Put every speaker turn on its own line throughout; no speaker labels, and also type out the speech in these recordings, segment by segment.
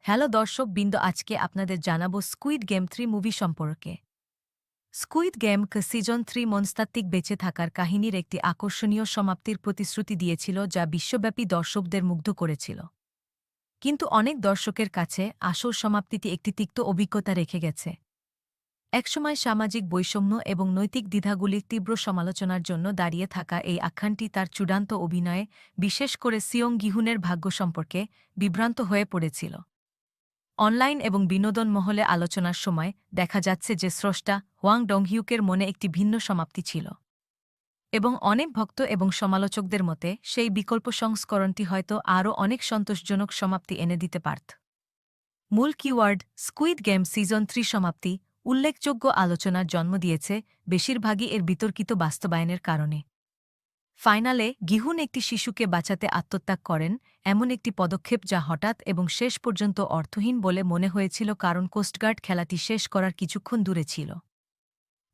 Hello দর্শক বিন্দু, আজকে আপনাদের জানাবো স্কুইড গেম 3 মুভি সম্পর্কে। স্কুইড গেম সিজন 3 মনস্তাত্ত্বিক বেঁচে থাকার কাহিনীর একটি আকর্ষণীয় সমাপ্তির প্রতিশ্রুতি দিয়েছিল, যা বিশ্বব্যাপী দর্শকদের মুগ্ধ করেছিল। কিন্তু অনেক দর্শকের কাছে আসল সমাপ্তিটি একটি তিক্ত অভিজ্ঞতা রেখে গেছে। একসময় সামাজিক বৈষম্য এবং নৈতিক দ্বিধাগুলির তীব্র সমালোচনার জন্য দাঁড়িয়ে থাকা এই আখ্যানটি তার চূড়ান্ত অভিনয়ে, বিশেষ করে সিয়ং গিহুনের ভাগ্য সম্পর্কে, বিভ্রান্ত হয়ে পড়েছিল। অনলাইন এবং বিনোদন মহলে আলোচনার সময় দেখা যাচ্ছে যে স্রষ্টা হোয়াং ডংহিউকের মনে একটি ভিন্ন সমাপ্তি ছিল, এবং অনেক ভক্ত এবং সমালোচকদের মতে সেই বিকল্প সংস্করণটি হয়তো আরও অনেক সন্তোষজনক সমাপ্তি এনে দিতে পারত। মূল কিওয়ার্ড স্কুইড গেম সিজন 3 সমাপ্তি উল্লেখযোগ্য আলোচনার জন্ম দিয়েছে, বেশিরভাগই এর বিতর্কিত বাস্তবায়নের কারণে। ফাইনালে গিহুন একটি শিশুকে বাঁচাতে আত্মত্যাগ করেন, এমন একটি পদক্ষেপ যা হঠাৎ এবং শেষ পর্যন্ত অর্থহীন বলে মনে হয়েছিল, কারণ কোস্টগার্ড খেলাটি শেষ করার কিছুক্ষণ দূরে ছিল।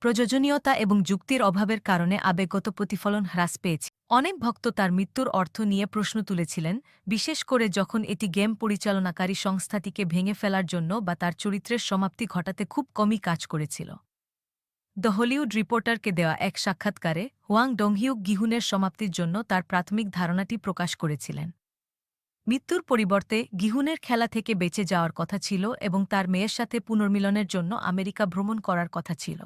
প্রয়োজনীয়তা এবং যুক্তির অভাবের কারণে আবেগগত প্রতিফলন হ্রাস পেয়েছে। অনেক ভক্ত তার মৃত্যুর অর্থ নিয়ে প্রশ্ন তুলেছিলেন, বিশেষ করে যখন এটি গেম পরিচালনাকারী সংস্থাটিকে ভেঙে ফেলার জন্য বা তার চরিত্রের সমাপ্তি ঘটাতে খুব কমই কাজ করেছিল। দ্য হলিউড রিপোর্টারকে দেওয়া এক সাক্ষাৎকারে হোয়াং ডংহিউক গিহুনের সমাপ্তির জন্য তার প্রাথমিক ধারণাটি প্রকাশ করেছিলেন। মৃত্যুর পরিবর্তে গিহুনের খেলা থেকে বেঁচে যাওয়ার কথা ছিল এবং তার মেয়ের সাথে পুনর্মিলনের জন্য আমেরিকা ভ্রমণ করার কথা ছিল।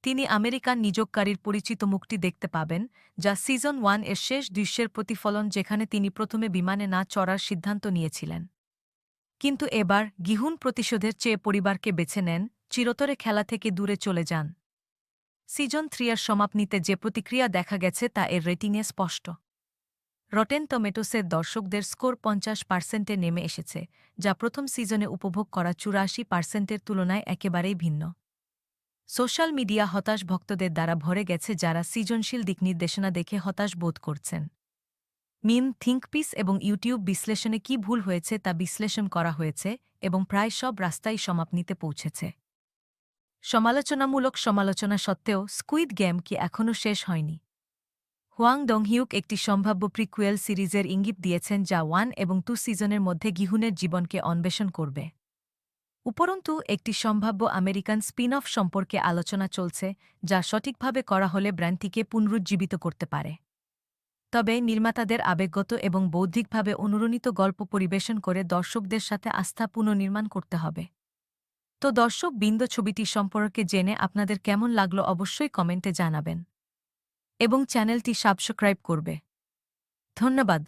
তিনি আমেরিকান নিযোগকারীর পরিচিত মুখটি দেখতে পাবেন, যা সিজন 1 এর শেষ দৃশ্যের প্রতিফলন, যেখানে তিনি প্রথমে বিমানে না চড়ার সিদ্ধান্ত নিয়েছিলেন। কিন্তু এবার গিহুন প্রতিশোধের চেয়ে পরিবারকে বেছে নেন, চিরতরে খেলা থেকে দূরে চলে যান। সিজন 3 এর সমাপ্তিতে যে প্রতিক্রিয়া দেখা গেছে তা এর রেটিংয়ে স্পষ্ট। রটেন টমেটোসের দর্শকদের স্কোর 50%-এ নেমে এসেছে, যা প্রথম সিজনে উপভোগ করা 84%-এর তুলনায় একেবারেই ভিন্ন। সোশ্যাল মিডিয়া হতাশ ভক্তদের দ্বারা ভরে গেছে, যারা সৃজনশীল দিক নির্দেশনা দেখে হতাশ বোধ করছেন। মিম, থিঙ্কপিস এবং ইউটিউব বিশ্লেষণে কী ভুল হয়েছে তা বিশ্লেষণ করা হয়েছে, এবং প্রায় সব রাস্তাই সমাপ্তিতে পৌঁছেছে। সমালোচনামূলক সমালোচনা সত্ত্বেও স্কুইড গেম কি এখনও শেষ হয়নি? হোয়াং ডংহিউক একটি সম্ভাব্য প্রিকুয়েল সিরিজের ইঙ্গিত দিয়েছেন, যা 1 এবং 2 সিজনের মধ্যে গিহুনের জীবনকে অন্বেষণ করবে। উপরন্তু একটি সম্ভাব্য আমেরিকান স্পিন অফ সম্পর্কে আলোচনা চলছে, যা সঠিকভাবে করা হলে ব্র্যান্ডটিকে পুনরুজ্জীবিত করতে পারে। তবে নির্মাতাদের আবেগগত এবং বৌদ্ধিকভাবে অনুরণিত গল্প পরিবেশন করে দর্শকদের সাথে আস্থা পুনর্নির্মাণ করতে হবে। তো দর্শক বৃন্দ, ছবিটি সম্পর্কে জেনে আপনাদের কেমন লাগলো অবশ্যই কমেন্টে জানাবেন, এবং চ্যানেলটি সাবস্ক্রাইব করবে। ধন্যবাদ।